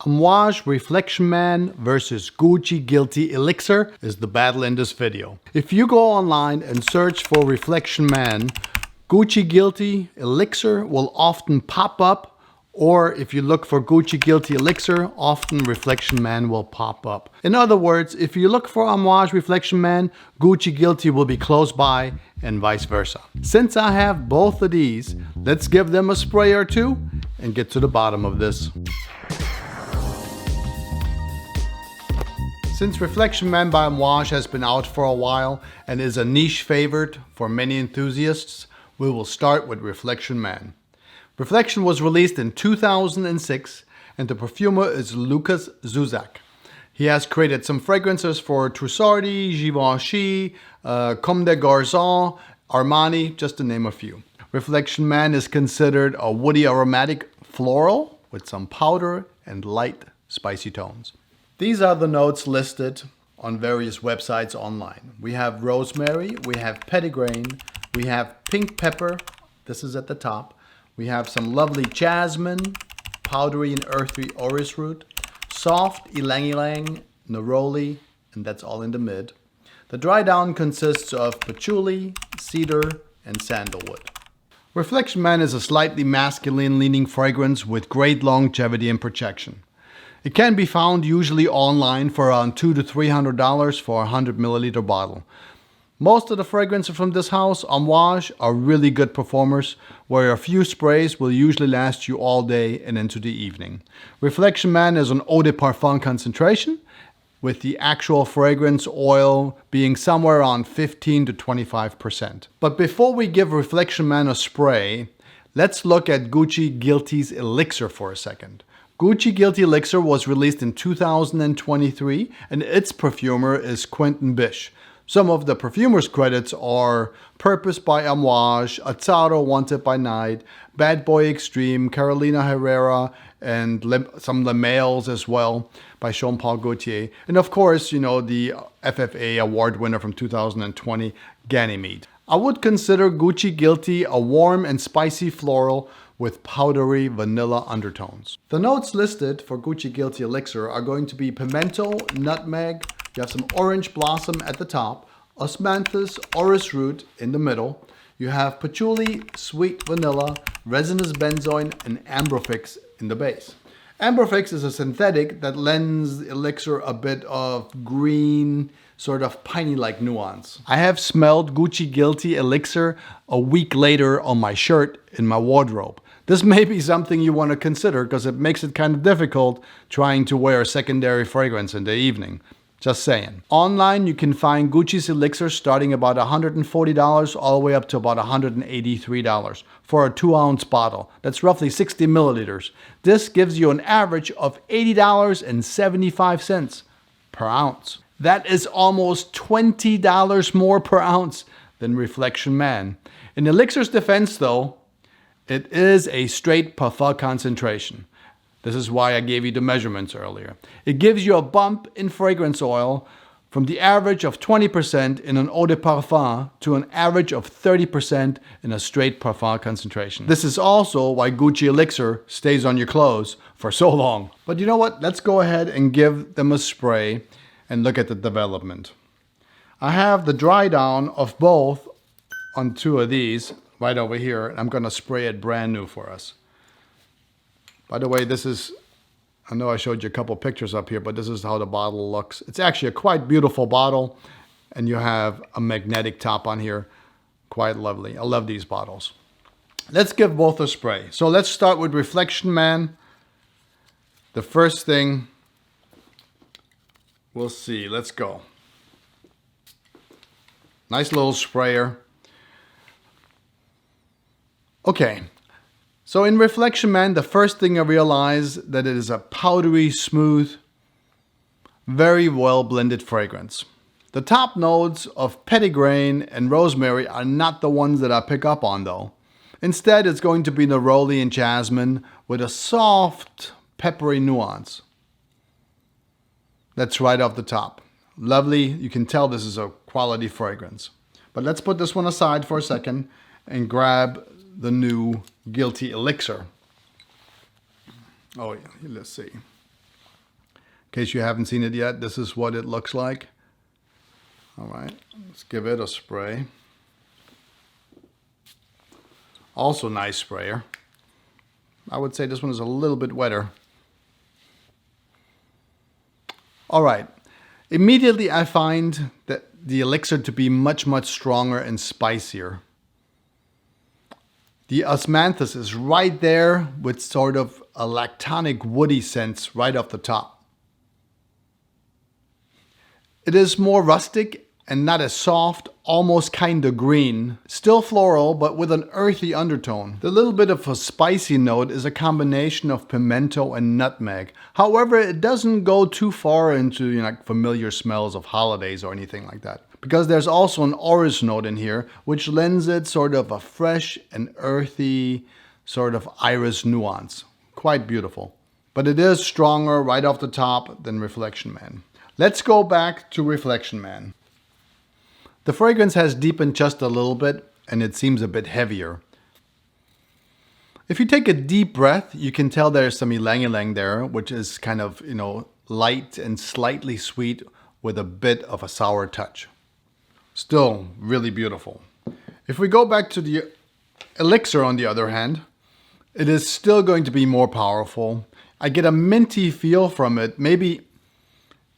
Amouage Reflection Man versus Gucci Guilty Elixir is the battle in this video. If you go online and search for Reflection Man, Gucci Guilty Elixir will often pop up, or if you look for Gucci Guilty Elixir, often Reflection Man will pop up. In other words, if you look for Amouage Reflection Man, Gucci Guilty will be close by and vice versa. Since I have both of these, let's give them a spray or two and get to the bottom of this. Since Reflection Man by Amouage has been out for a while and is a niche favorite for many enthusiasts, we will start with Reflection Man. Reflection was released in 2006 and the perfumer is Lucas Zuzak. He has created some fragrances for Trussardi, Givenchy, Comme des Garçons, Armani, just to name a few. Reflection Man is considered a woody aromatic floral with some powder and light spicy tones. These are the notes listed on various websites online. We have rosemary, we have petitgrain, we have pink pepper, this is at the top. We have some lovely jasmine, powdery and earthy orris root, soft ylang-ylang, neroli, and that's all in the mid. The dry down consists of patchouli, cedar, and sandalwood. Reflection Man is a slightly masculine leaning fragrance with great longevity and protection. It can be found usually online for around $200 to $300 for a 100 milliliter bottle. Most of the fragrances from this house, Amouage, are really good performers, where a few sprays will usually last you all day and into the evening. Reflection Man is an eau de parfum concentration, with the actual fragrance oil being somewhere around 15 to 25%. But before we give Reflection Man a spray, let's look at Gucci Guilty's Elixir for a second. Gucci Guilty Elixir was released in 2023 and its perfumer is Quentin Bish. Some of the perfumer's credits are Purpose by Amouage, Azzaro Wanted by Night, Bad Boy Extreme, Carolina Herrera, and some Le Males as well by Jean-Paul Gaultier. And of course, you know, the FFA award winner from 2020, Ganymede. I would consider Gucci Guilty a warm and spicy floral with powdery vanilla undertones. The notes listed for Gucci Guilty Elixir are going to be pimento, nutmeg, you have some orange blossom at the top, osmanthus, orris root in the middle. You have patchouli, sweet vanilla, resinous benzoin, and ambrofix in the base. Ambrofix is a synthetic that lends elixir a bit of green, sort of piney-like nuance. I have smelled Gucci Guilty Elixir a week later on my shirt in my wardrobe. This may be something you want to consider because it makes it kind of difficult trying to wear a secondary fragrance in the evening. Just saying. Online, you can find Gucci's Elixir starting about $140 all the way up to about $183 for a 2-ounce bottle. That's roughly 60 milliliters. This gives you an average of $80.75 per ounce. That is almost $20 more per ounce than Reflection Man. In Elixir's defense, though, it is a straight parfum concentration. This is why I gave you the measurements earlier. It gives you a bump in fragrance oil from the average of 20% in an eau de parfum to an average of 30% in a straight parfum concentration. This is also why Gucci Elixir stays on your clothes for so long. But you know what? Let's go ahead and give them a spray and look at the development. I have the dry down of both on 2 of these right over here, and I'm going to spray it brand new for us. By the way, this is, I know I showed you a couple pictures up here, but this is how the bottle looks. It's actually a quite beautiful bottle, and you have a magnetic top on here. Quite lovely. I love these bottles. Let's give both a spray. So let's start with Reflection Man. The first thing, we'll see. Let's go. Nice little sprayer. Okay. So in Reflection Man, the first thing I realized that it is a powdery, smooth, very well blended fragrance. The top notes of petitgrain and rosemary are not the ones that I pick up on though. Instead, it's going to be neroli and jasmine with a soft, peppery nuance. That's right off the top. Lovely, you can tell this is a quality fragrance. But let's put this one aside for a second and grab the new Guilty Elixir. Oh yeah, let's see. case you haven't seen it yet, this is what it looks like. All right, let's give it a spray. Also nice sprayer. I would say this one is a little bit wetter. All right, immediately I find that the Elixir to be much, much stronger and spicier. The osmanthus is right there with sort of a lactonic woody sense right off the top. It is more rustic and not as soft, almost kind of green. Still floral, but with an earthy undertone. The little bit of a spicy note is a combination of pimento and nutmeg. However, it doesn't go too far into like familiar smells of holidays or anything like that. Because there's also an orris note in here, which lends it sort of a fresh and earthy sort of iris nuance. Quite beautiful. But it is stronger right off the top than Reflection Man. Let's go back to Reflection Man. The fragrance has deepened just a little bit, and it seems a bit heavier. If you take a deep breath, you can tell there's some ylang-ylang there, which is kind of, light and slightly sweet with a bit of a sour touch. Still really beautiful. If we go back to the Elixir, on the other hand, it is still going to be more powerful. I get a minty feel from it. Maybe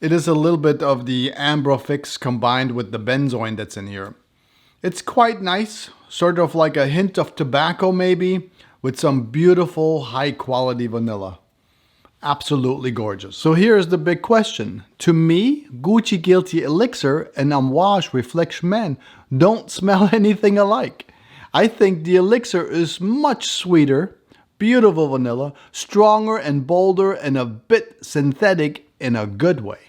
it is a little bit of the amber fix combined with the benzoin that's in here. It's quite nice, sort of like a hint of tobacco maybe, with some beautiful high quality vanilla. Absolutely gorgeous. So here's the big question. To me, Gucci Guilty Elixir and Amouage Reflection Man don't smell anything alike. I think the Elixir is much sweeter, beautiful vanilla, stronger and bolder and a bit synthetic in a good way.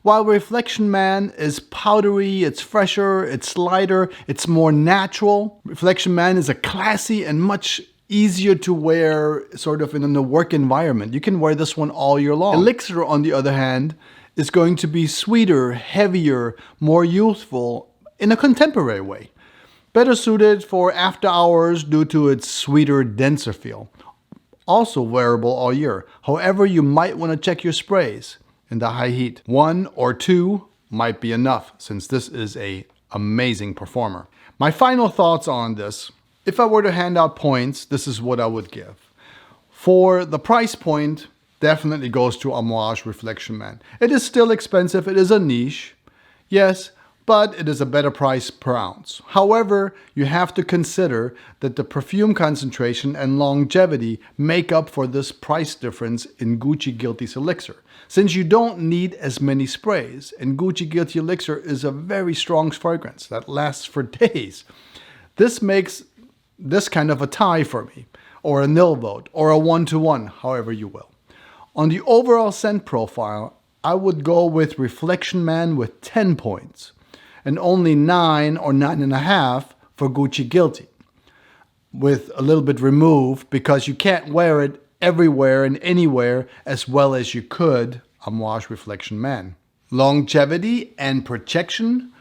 While Reflection Man is powdery, it's fresher, it's lighter, it's more natural. Reflection Man is a classy and much easier to wear sort of in a work environment. You can wear this one all year long. Elixir, on the other hand, is going to be sweeter, heavier, more youthful in a contemporary way. Better suited for after hours due to its sweeter, denser feel. Also wearable all year. However, you might want to check your sprays in the high heat. 1 or 2 might be enough, since this is an amazing performer. My final thoughts on this. If I were to hand out points, this is what I would give. For the price point, definitely goes to Amouage Reflection Man. It is still expensive, it is a niche, yes, but it is a better price per ounce. However, you have to consider that the perfume concentration and longevity make up for this price difference in Gucci Guilty's Elixir. Since you don't need as many sprays, and Gucci Guilty Elixir is a very strong fragrance that lasts for days. This makes this kind of a tie for me, or a nil vote, or a 1-to-1, however you will. On the overall scent profile, I would go with Reflection Man with 10 points, and only 9 or 9.5 for Gucci Guilty, with a little bit removed because you can't wear it everywhere and anywhere as well as you could Amouage Reflection Man. Longevity and protection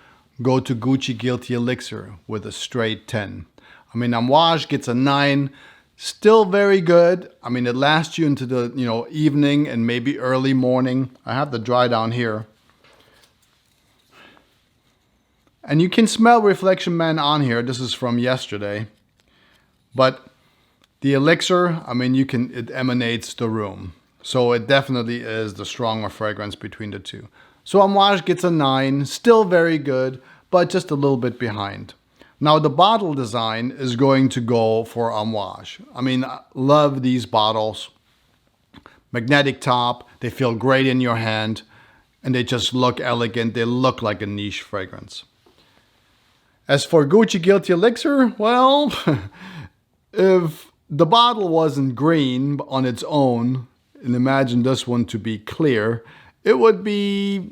go to Gucci Guilty Elixir with a straight 10. I mean, Amouage gets a 9, still very good. I mean, it lasts you into the evening and maybe early morning. I have the dry down here. And you can smell Reflection Man on here. This is from yesterday. But the Elixir, I mean, it emanates the room. So it definitely is the stronger fragrance between the two. So Amouage gets a 9, still very good, but just a little bit behind. Now the bottle design is going to go for Amouage. I mean, I love these bottles. Magnetic top, they feel great in your hand, and they just look elegant. They look like a niche fragrance. As for Gucci Guilty Elixir, well, if the bottle wasn't green on its own, and imagine this one to be clear, it would be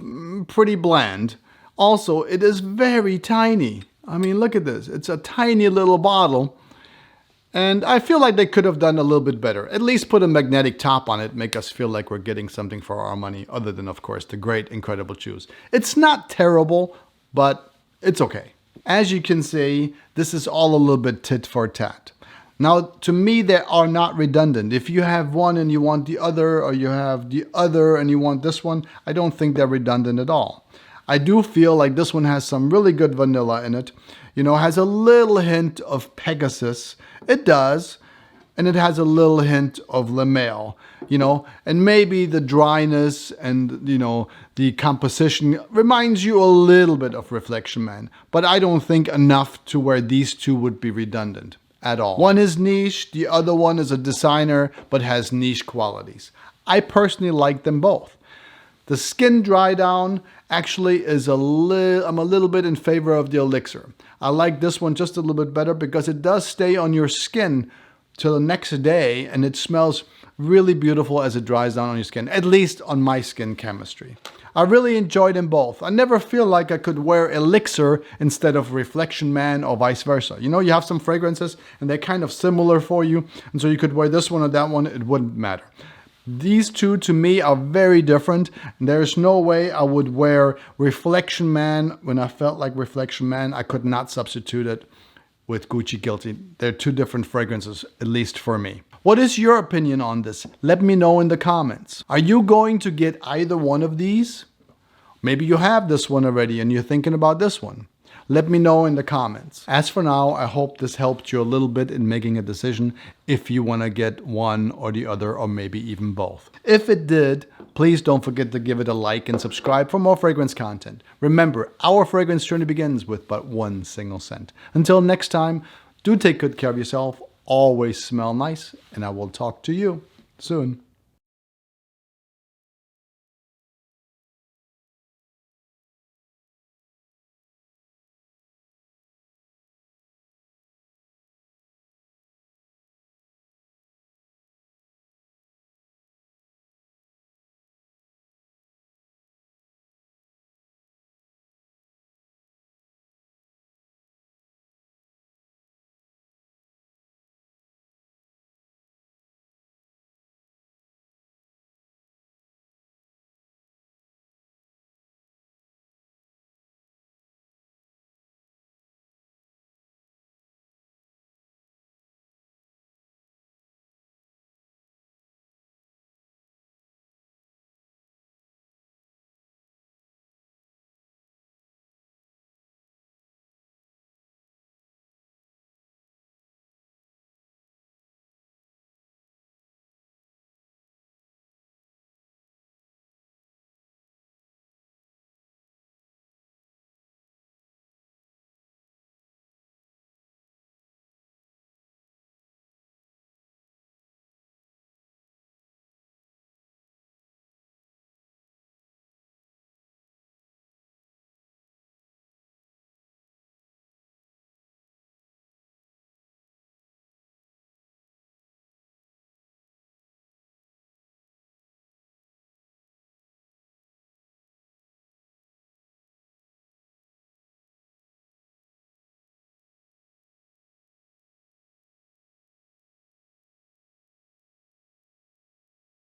pretty bland. Also, it is very tiny. I mean, look at this. It's a tiny little bottle. And I feel like they could have done a little bit better. At least put a magnetic top on it, make us feel like we're getting something for our money, other than, of course, the great, incredible juice. It's not terrible, but it's okay. As you can see, this is all a little bit tit for tat. Now, to me, they are not redundant. If you have one and you want the other, or you have the other and you want this one, I don't think they're redundant at all. I do feel like this one has some really good vanilla in it. You know, has a little hint of Pegasus. It does. And it has a little hint of Le Mail, you know, and maybe the dryness and, you know, the composition reminds you a little bit of Reflection Man, but I don't think enough to where these two would be redundant at all. One is niche, the other one is a designer, but has niche qualities. I personally like them both. The skin dry down actually is I'm a little bit in favor of the Elixir. I like this one just a little bit better because it does stay on your skin till the next day, and it smells really beautiful as it dries down on your skin, at least on my skin chemistry. I really enjoyed them both. I never feel like I could wear Elixir instead of Reflection Man or vice versa. You know, you have some fragrances and they're kind of similar for you, and so you could wear this one or that one, it wouldn't matter. These two to me are very different. There's no way I would wear Reflection Man when I felt like Reflection Man. I could not substitute it with Gucci Guilty. They're two different fragrances, at least for me. What is your opinion on this? Let me know in the comments. Are you going to get either one of these? Maybe you have this one already and you're thinking about this one. Let me know in the comments. As for now, I hope this helped you a little bit in making a decision if you want to get one or the other, or maybe even both. If it did, please don't forget to give it a like and subscribe for more fragrance content. Remember, our fragrance journey begins with but one single scent. Until next time, do take good care of yourself, always smell nice, and I will talk to you soon.